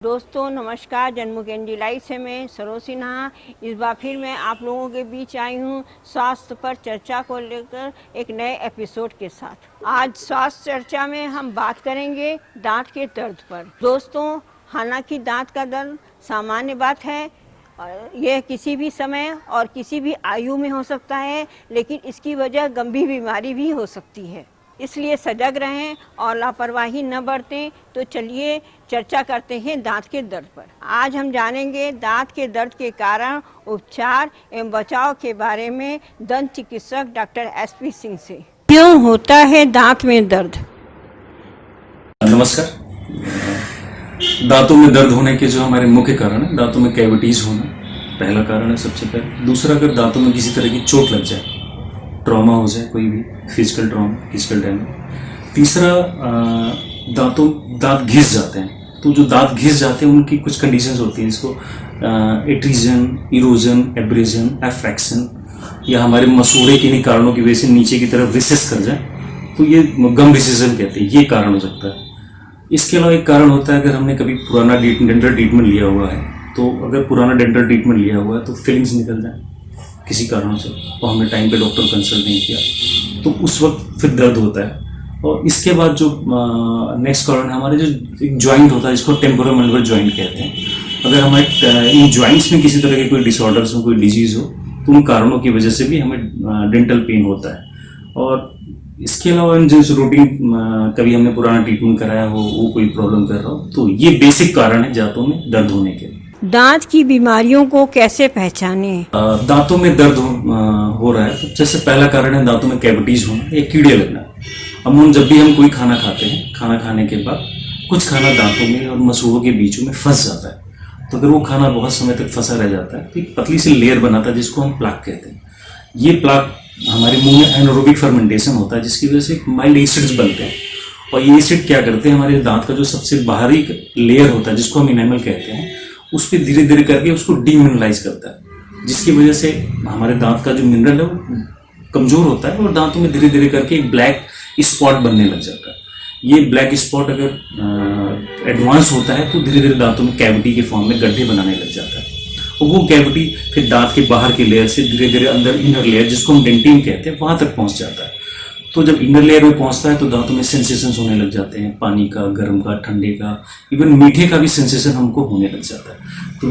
दोस्तों नमस्कार, जन्मू candy life से मैं सरोज सिन्हा इस बार फिर मैं आप लोगों के बीच आई हूँ स्वास्थ्य पर चर्चा को लेकर एक नए एपिसोड के साथ। आज स्वास्थ्य चर्चा में हम बात करेंगे दांत के दर्द पर। दोस्तों, हालांकि दांत का दर्द सामान्य बात है, यह किसी भी समय और किसी भी आयु में हो सकता है, लेकिन इसकी वजह गंभीर बीमारी भी हो सकती है। इसलिए सजग रहें और लापरवाही न बरतें। तो चलिए चर्चा करते हैं दांत के दर्द पर। आज हम जानेंगे दांत के दर्द के कारण, उपचार एवं बचाव के बारे में दंत चिकित्सक डॉक्टर SP सिंह से। क्यों होता है दांत में दर्द? नमस्कार। दांतों में दर्द होने के जो हमारे मुख्य कारण है, दांतों में कैविटीज होना पहला कारण है सबसे पहले। दूसरा, अगर दांतों में किसी तरह की चोट लग जाए, ट्रॉमा हो जाए, कोई भी फिजिकल ट्रॉमा, फिजिकल डैमेज। तीसरा, दांत घिस जाते हैं। तो जो दांत घिस जाते हैं उनकी कुछ कंडीशंस होती हैं, जिसको एट्रीजन, इरोजन, एब्रेजन, एफ्रैक्शन, या हमारे मसूड़े किन्हीं कारणों की वजह से नीचे की तरफ रिसेस कर जाए, तो ये गम रिसेशन कहते हैं, ये कारण हो सकता है। इसके अलावा एक कारण होता है, अगर हमने कभी पुराना डेंटल ट्रीटमेंट लिया हुआ है, तो अगर पुराना डेंटल ट्रीटमेंट लिया हुआ है तो फिलिंग्स निकल जाए किसी कारणों से, और हमने टाइम पे डॉक्टर कंसल्ट नहीं किया, तो उस वक्त फिर दर्द होता है। और इसके बाद जो नेक्स्ट कारण है, हमारे जो एक जॉइंट होता है, जिसको टेम्पोरोमैंडिबुलर जॉइंट कहते हैं। अगर हमारे इन जॉइंट्स में किसी तरह के कोई डिसऑर्डर्स हो, कोई डिजीज हो, तो उन कारणों की वजह से भी हमें डेंटल पेन होता है। और इसके अलावा जिस रूटीन कभी हमने पुराना ट्रीटमेंट कराया हो, वो कोई प्रॉब्लम कर रहा हो, तो ये बेसिक कारण है दांतों में दर्द होने के। दांत की बीमारियों को कैसे पहचाने? दांतों में दर्द हो रहा है तो जैसे पहला कारण है दांतों में कैविटीज होना या कीड़े लगना। अमूमन जब भी हम कोई खाना खाते हैं, खाना खाने के बाद कुछ खाना दांतों में और मसूड़ों के बीच में फंस जाता है। तो अगर वो खाना बहुत समय तक फंसा रह जाता है तो एक पतली सी लेयर बनाता है, जिसको हम प्लाक कहते हैं। ये प्लाक हमारे मुंह में एनारोबिक फर्मेंटेशन होता है, जिसकी वजह से माइल्ड एसिड्स बनते हैं। और ये एसिड क्या करते हैं, हमारे दांत का जो सबसे बाहरी लेयर होता है, जिसको हम इनेमल कहते हैं, उस पर धीरे धीरे करके उसको डीमिनरलाइज करता है, जिसकी वजह से हमारे दांत का जो मिनरल है वो कमजोर होता है और दांतों में धीरे धीरे करके एक ब्लैक स्पॉट बनने लग जाता है। ये ब्लैक स्पॉट अगर एडवांस होता है तो धीरे धीरे दांतों में कैविटी के फॉर्म में गड्ढे बनाने लग जाता है। और वो कैविटी फिर दांत के बाहर की लेयर से धीरे धीरे अंदर इनर लेयर, जिसको हम डेंटिन कहते हैं, वहां तक पहुंच जाता है। तो जब इनर लेयर में पहुंचता है तो दांतों में सेंसेशंस होने लग जाते हैं, पानी का, गर्म का, ठंडे का, इवन मीठे का भी सेंसेशन हमको होने लग जाता है। तो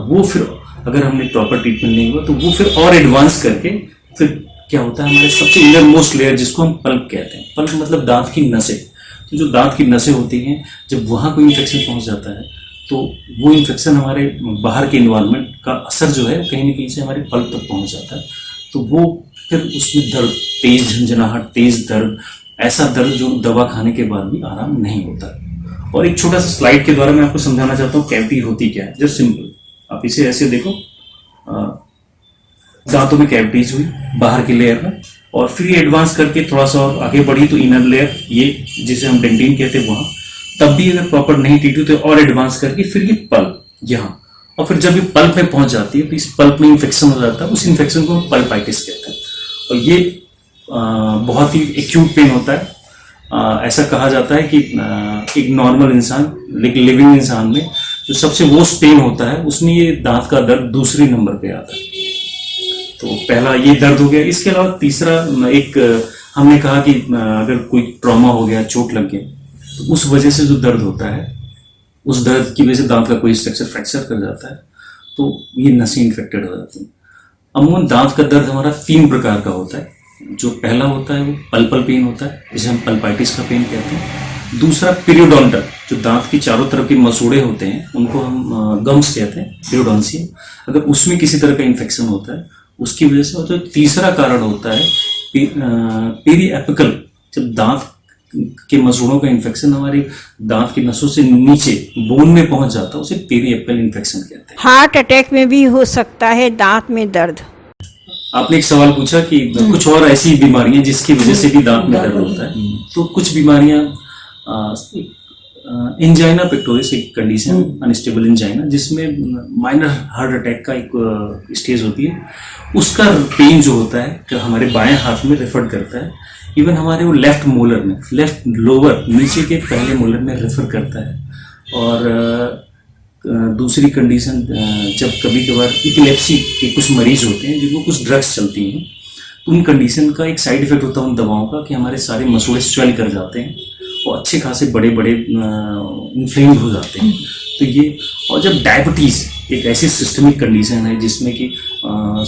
वो फिर अगर हमने प्रॉपर ट्रीटमेंट नहीं हुआ तो वो फिर और एडवांस करके फिर क्या होता है, हमारे सबसे इनर मोस्ट लेयर, जिसको हम पल्प कहते हैं। पल्प मतलब दांत की नसें। तो जो दांत की नसें होती हैं, जब वहाँ कोई इन्फेक्शन पहुँच जाता है तो वो इन्फेक्शन हमारे बाहर के इन्वायरमेंट का असर जो है कहीं ना कहीं से हमारे पल्प तक पहुँच जाता है। तो वो फिर उसमें दर्द, तेज झंझनाहट, तेज दर्द, ऐसा दर्द जो दवा खाने के बाद भी आराम नहीं होता। और एक छोटा सा स्लाइड के द्वारा मैं आपको समझाना चाहता हूँ कैविटी होती क्या है। जस्ट सिंपल, आप इसे ऐसे देखो, दांतों में कैविटीज हुई बाहर की लेयर में, और फिर एडवांस करके थोड़ा सा आगे बढ़ी तो इनर लेयर, ये जिसे हम डेंटिन कहते हैं, वहां तब भी अगर प्रॉपर नहीं ट्रीट हुई तो और एडवांस करके फिर ये पल्प यहाँ, और फिर जब ये पल्प में पहुंच जाती है तो इस पल्प में इन्फेक्शन हो जाता है। उस इन्फेक्शन को हम पल्पाइटिस कहते हैं। और ये बहुत ही एक्यूट पेन होता है। ऐसा कहा जाता है कि एक नॉर्मल इंसान, लिविंग इंसान में जो सबसे वर्स्ट पेन होता है, उसमें ये दांत का दर्द दूसरे नंबर पे आता है। तो पहला ये दर्द हो गया। इसके अलावा तीसरा, एक हमने कहा कि अगर कोई ट्रॉमा हो गया, चोट लग गया, तो उस वजह से जो दर्द होता है, उस दर्द की वजह से दांत का कोई स्ट्रक्चर फ्रैक्चर कर जाता है, तो ये नसें इन्फेक्टेड हो जाती हैं। अमूमन दांत का दर्द हमारा 3 प्रकार का होता है। जो पहला होता है वो पल्पल पेन होता है, जिसे हम पल्पाइटिस का पेन कहते हैं। दूसरा पीरियोडोंटल, जो दांत की चारों तरफ के मसूड़े होते हैं, उनको हम गम्स कहते हैं, पीरियोडोंसियम, अगर उसमें किसी तरह का इन्फेक्शन होता है उसकी वजह से होता है। तीसरा कारण होता है पेरीएपिकल, जब दांत के मसूड़ों का इन्फेक्शन हमारे दांत की नसों से नीचे बोन में पहुंच जाता है, उसे पेरीएपिकल इन्फेक्शन कहते हैं। हार्ट अटैक में भी हो सकता है दांत में दर्द। आपने एक सवाल पूछा कि कुछ और ऐसी बीमारियां जिसकी वजह से भी दांत में दर्द होता है। तो कुछ बीमारियां, एंजाइना पेक्टोरिस एक कंडीशन, अनस्टेबल एंजाइना, जिसमें माइनर हार्ट अटैक का एक स्टेज होती है। उसका पेन जो होता है हमारे बाएं हाथ में रेफर करता है। इवन हमारे वो लेफ्ट मोलर में, लेफ्ट लोअर नीचे के पहले मोलर में रेफर करता है। और दूसरी कंडीशन, जब कभी कभार इपिलेप्सी के कुछ मरीज होते हैं जिनको कुछ ड्रग्स चलती हैं, तो उन कंडीशन का एक साइड इफेक्ट होता है उन दवाओं का कि हमारे सारे मसूड़े स्वेल कर जाते हैं और अच्छे खासे बड़े बड़े इन्फ्लेम्ड हो जाते हैं। तो ये, और जब डायबिटीज़ एक ऐसी सिस्टमिक कंडीशन है जिसमें कि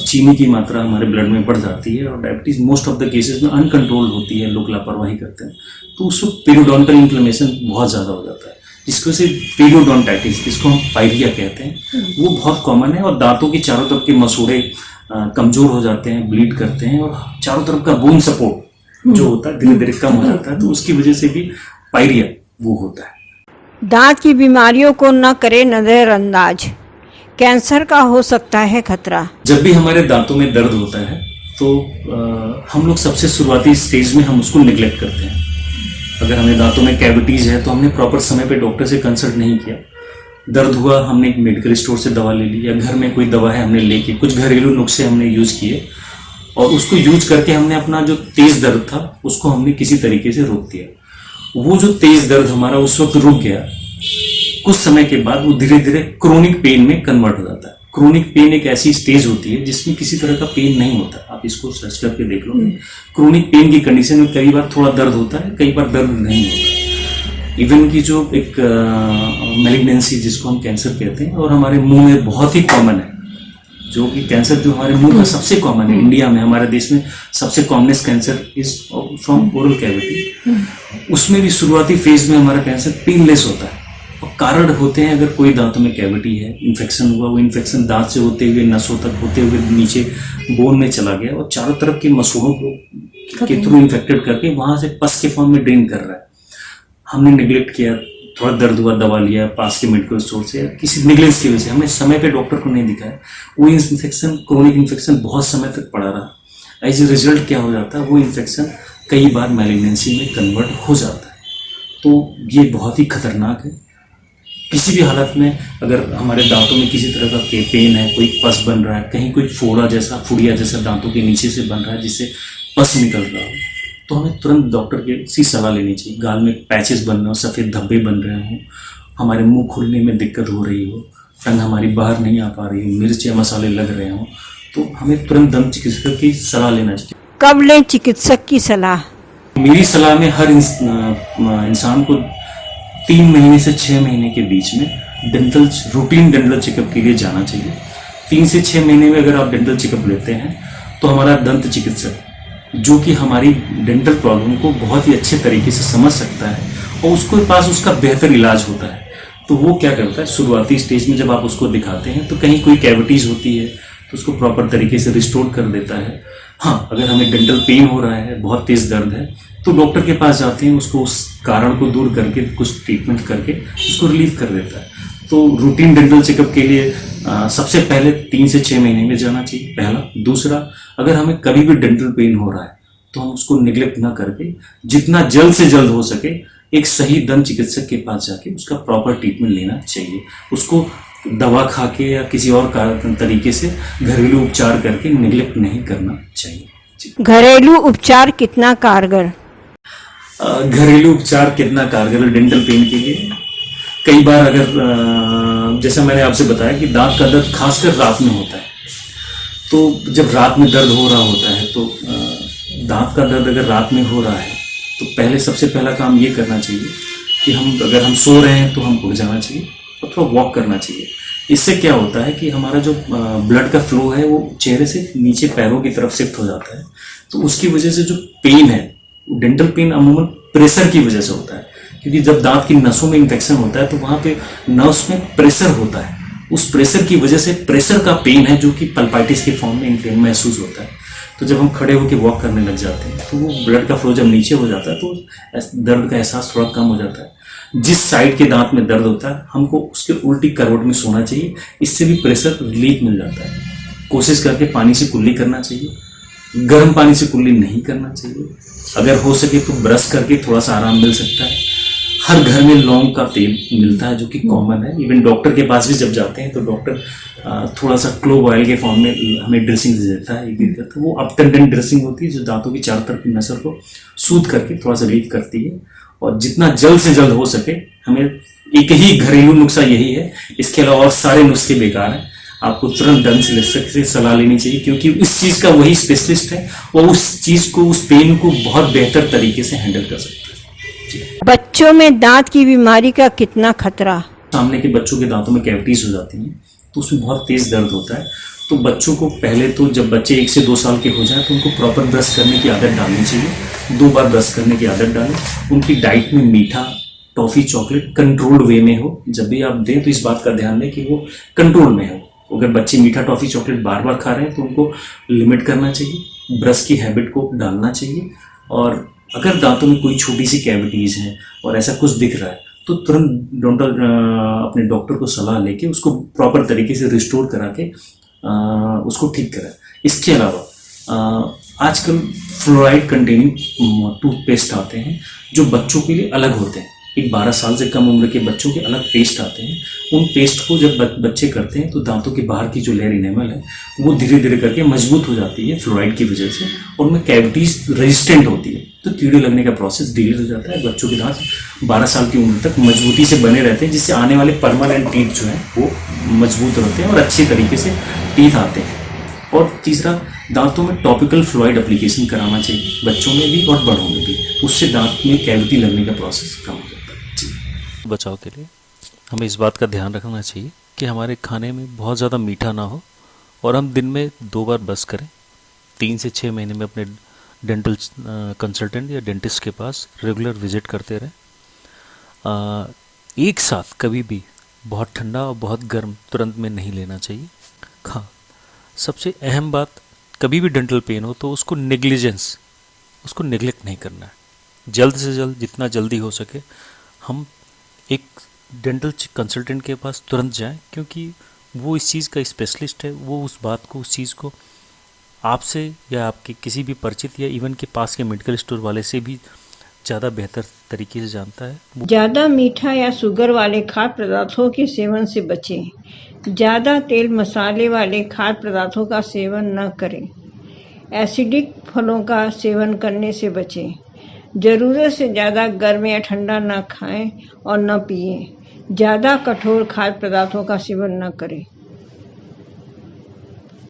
चीनी की मात्रा हमारे ब्लड में बढ़ जाती है और diabetes most of the cases में अनकंट्रोल्ड होती है, लोग लापरवाही करते हैं, तो उसको पेरियोडोंटल इन्फ्लेमेशन बहुत ज़्यादा हो जाता है, जिसको से पेरियोडोंटाइटिस, जिसको हम पायरिया कहते हैं, वो बहुत कॉमन है। और दांतों के चारों तरफ के मसूड़े कमज़ोर हो जाते हैं, ब्लीड करते हैं और चारों तरफ का बोन सपोर्ट जो होता है धीरे धीरे कम हो जाता है, तो उसकी वजह से भी पायरिया वो होता है। दांत की बीमारियों को न करें नज़रअंदाज, कैंसर का हो सकता है खतरा। जब भी हमारे दांतों में दर्द होता है तो हम लोग सबसे शुरुआती स्टेज में हम उसको निगलेक्ट करते हैं। अगर हमें दांतों में कैविटीज़ है तो हमने प्रॉपर समय पे डॉक्टर से कंसल्ट नहीं किया, दर्द हुआ हमने एक मेडिकल स्टोर से दवा ले ली या घर में कोई दवा है हमने लेके, कुछ घरेलू नुस्खे हमने यूज़ किए और उसको यूज करके हमने अपना जो तेज़ दर्द था उसको हमने किसी तरीके से रोक दिया। वो जो तेज़ दर्द हमारा उस वक्त रुक गया, कुछ समय के बाद वो धीरे धीरे क्रोनिक पेन में कन्वर्ट हो जाता है। क्रोनिक पेन एक ऐसी स्टेज होती है जिसमें किसी तरह का पेन नहीं होता, आप इसको सर्च करके देख लो। क्रोनिक पेन की कंडीशन में कई बार थोड़ा दर्द होता है, कई बार दर्द नहीं होता। इवन की जो एक मैलिग्नेंसी जिसको हम कैंसर कहते हैं और हमारे मुंह में बहुत ही कॉमन है, जो कि कैंसर जो हमारे मुंह का सबसे कॉमन है इंडिया में, हमारे देश में सबसे commonest cancer is from oral cavity. उसमें भी शुरुआती फेज में हमारा कैंसर पेनलेस होता है और कारण होते हैं, अगर कोई दांतों में कैविटी है, इन्फेक्शन हुआ, वो इन्फेक्शन दांत से होते हुए नसों तक होते हुए नीचे बोन में चला गया और चारों तरफ के मसूड़ों को के थ्रू इन्फेक्टेड करके वहां से पस के फॉर्म में ड्रेन कर रहा है। हमने निगलेक्ट किया, थोड़ा दर्द हुआ दवा लिया पास के मेडिकल स्टोर से, किसी निगलेंस की वजह से हमने समय पे डॉक्टर को नहीं दिखाया, वो इन्फेक्शन क्रोनिक इन्फेक्शन बहुत समय तक पड़ा रहा। एज ए रिजल्ट क्या हो जाता है, वो इन्फेक्शन कई बार मैलिग्नेंसी में कन्वर्ट हो जाता है। तो ये बहुत ही खतरनाक है। किसी भी हालत में अगर हमारे दांतों में किसी तरह का पेन है, कोई पस बन रहा है, कहीं कोई फोड़ा जैसा फुड़िया जैसा दांतों के नीचे से बन रहा है जिससे पस निकल रहा हो, तो हमें तुरंत डॉक्टर की सी सलाह लेनी चाहिए। गाल में पैचेस बन रहे हो, सफ़ेद धब्बे बन रहे हो, हमारे मुंह खुलने में दिक्कत हो रही हो, टंग हमारी बाहर नहीं आ पा रही हो, मिर्च या मसाले लग रहे हो, तो हमें तुरंत दंत चिकित्सक की सलाह लेना चाहिए। कब लें चिकित्सक की सलाह? मेरी सलाह में हर इंसान को 3 महीने से 6 महीने के बीच में रूटीन डेंटल चेकअप के लिए जाना चाहिए। 3 से 6 महीने में अगर आप डेंटल चेकअप लेते हैं तो हमारा दंत चिकित्सक, जो कि हमारी डेंटल प्रॉब्लम को बहुत ही अच्छे तरीके से समझ सकता है और उसके पास उसका बेहतर इलाज होता है, तो वो क्या करता है, शुरुआती स्टेज में जब आप उसको दिखाते हैं तो कहीं कोई कैविटीज़ होती है तो उसको प्रॉपर तरीके से रिस्टोर कर देता है। हाँ, अगर हमें डेंटल पेन हो रहा है, बहुत तेज़ दर्द है, तो डॉक्टर के पास जाते हैं, उसको उस कारण को दूर करके कुछ ट्रीटमेंट करके उसको रिलीव कर देता है। तो रूटीन डेंटल चेकअप के लिए सबसे पहले 3 से 6 महीने में जाना चाहिए, पहला। दूसरा, अगर हमें कभी भी डेंटल पेन हो रहा है तो हम उसको निगलेक्ट ना करके जितना जल्द से जल्द हो सके एक सही दंत चिकित्सक के पास जाके उसका प्रॉपर ट्रीटमेंट लेना चाहिए। उसको दवा खा के या किसी और तरीके से घरेलू उपचार करके निगलेक्ट नहीं करना चाहिए। घरेलू उपचार कितना कारगर? घरेलू उपचार कितना कारगर डेंटल पेन के लिए? कई बार अगर जैसा मैंने आपसे बताया कि दांत का दर्द खासकर रात में होता है, तो जब रात में दर्द हो रहा होता है तो दांत का दर्द अगर रात में हो रहा है तो पहले सबसे पहला काम ये करना चाहिए कि अगर हम सो रहे हैं तो हम उठ जाना चाहिए और थोड़ा वॉक करना चाहिए। इससे क्या होता है कि हमारा जो ब्लड का फ्लो है वो चेहरे से नीचे पैरों की तरफ शिफ्ट हो जाता है, तो उसकी वजह से जो पेन है, डेंटल पेन अमूमन प्रेशर की वजह से होता है, क्योंकि जब दांत की नसों में इन्फेक्शन होता है तो वहाँ पे नर्व्स में प्रेशर होता है, उस प्रेशर की वजह से प्रेशर का पेन है जो कि पल्पाइटिस के फॉर्म में इन्फ्लेम महसूस होता है। तो जब हम खड़े होकर वॉक करने लग जाते हैं तो वो ब्लड का फ्लो जब नीचे हो जाता है तो दर्द का एहसास थोड़ा कम हो जाता है। जिस साइड के दांत में दर्द होता है हमको उसके उल्टी करवट में सोना चाहिए, इससे भी प्रेशर रिलीफ मिल जाता है। कोशिश करके पानी से कुल्ली करना चाहिए, गर्म पानी से कुल्ली नहीं करना चाहिए। अगर हो सके तो ब्रश करके थोड़ा सा आराम मिल सकता है। हर घर में लौंग का तेल मिलता है जो कि कॉमन है। इवन डॉक्टर के पास भी जब जाते हैं तो डॉक्टर थोड़ा सा क्लोव ऑयल के फॉर्म में हमें ड्रेसिंग दे देता है। तो वो अपटेंडेंट ड्रेसिंग होती है जो दांतों की चारों तरफ की नसर को सूद करके थोड़ा सा रिलीफ करती है और जितना जल्द से जल्द हो सके हमें एक ही घरेलू नुस्खा यही है, इसके अलावा और सारे नुस्खे बेकार हैं। आपको तुरंत दंत चिकित्सक से सलाह लेनी चाहिए, क्योंकि इस चीज का वही स्पेशलिस्ट है, वो उस चीज को, उस पेन को बहुत बेहतर तरीके से हैंडल कर सकता है। बच्चों में दांत की बीमारी का कितना खतरा? सामने के बच्चों के दांतों में कैविटीज हो जाती हैं तो उसमें बहुत तेज दर्द होता है। तो बच्चों को पहले तो जब बच्चे 1 से 2 साल के हो जाए तो उनको प्रॉपर ब्रश करने की आदत डालनी चाहिए, 2 बार ब्रश करने की आदत डालें। उनकी डाइट में मीठा, टॉफी, चॉकलेट कंट्रोल्ड वे में हो। जब भी आप दें तो इस बात का ध्यान दें कि वो कंट्रोल में हो। अगर बच्चे मीठा, टॉफी, चॉकलेट बार बार खा रहे हैं तो उनको लिमिट करना चाहिए, ब्रश की हैबिट को डालना चाहिए। और अगर दांतों में कोई छोटी सी कैविटीज है और ऐसा कुछ दिख रहा है तो तुरंत अपने डॉक्टर को सलाह लेके उसको प्रॉपर तरीके से रिस्टोर करा के उसको ठीक कराए। इसके अलावा आजकल फ्लोराइड कंटेनिंग टूथपेस्ट आते हैं जो बच्चों के लिए अलग होते हैं। एक 12 साल से कम उम्र के बच्चों के अलग पेस्ट आते हैं। उन पेस्ट को जब बच्चे करते हैं तो दांतों के बाहर की जो लेयर इनेमल है वो धीरे धीरे करके मजबूत हो जाती है फ्लोराइड की वजह से, और उनमें कैविटीज रेजिस्टेंट होती है, तो कीड़े लगने का प्रोसेस डिले हो जाता है। बच्चों के दांत 12 साल की उम्र तक मजबूती से बने रहते हैं, जिससे आने वाले परमानेंट टीथ जो है वो मजबूत रहते हैं और अच्छी तरीके से टीथ आते हैं। और तीसरा, दांतों में टॉपिकल फ्लोराइड एप्लीकेशन कराना चाहिए, बच्चों में भी और बड़ों में भी। उससे दांत में कैविटी लगने का प्रोसेस कम हो जाता है। बचाव के लिए हमें इस बात का ध्यान रखना चाहिए कि हमारे खाने में बहुत ज़्यादा मीठा ना हो, और हम दिन में 2 बार ब्रश करें। 3 से 6 महीने में अपने डेंटल कंसल्टेंट या डेंटिस्ट के पास रेगुलर विजिट करते रहें। एक साथ कभी भी बहुत ठंडा और बहुत गर्म तुरंत में नहीं लेना चाहिए। हाँ, सबसे अहम बात, कभी भी डेंटल पेन हो तो उसको नेग्लेक्ट नहीं करना है। जल्द से जल्द, जितना जल्दी हो सके हम एक डेंटल कंसल्टेंट के पास तुरंत जाएं, क्योंकि वो इस चीज़ का स्पेशलिस्ट है। वो उस बात को, उस चीज़ को आपसे या आपके किसी भी परिचित या इवन के पास के मेडिकल स्टोर वाले से भी ज़्यादा बेहतर तरीके से जानता है। ज़्यादा मीठा या शुगर वाले खाद्य पदार्थों के सेवन से बचें। ज़्यादा तेल मसाले वाले खाद्य पदार्थों का सेवन न करें। एसिडिक फलों का सेवन करने से बचें। ज़रूरत से ज़्यादा गर्म या ठंडा न खाएं और न पिएं। ज़्यादा कठोर खाद्य पदार्थों का सेवन न करें।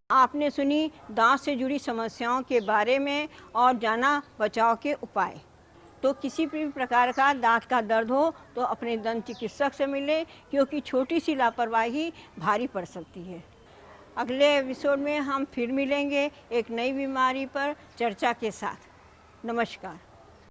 आपने सुनी दांत से जुड़ी समस्याओं के बारे में और जाना बचाव के उपाय। तो किसी भी प्रकार का दांत का दर्द हो तो अपने दंत चिकित्सक से मिलें, क्योंकि छोटी सी लापरवाही भारी पड़ सकती है। अगले एपिसोड में हम फिर मिलेंगे एक नई बीमारी पर चर्चा के साथ। नमस्कार।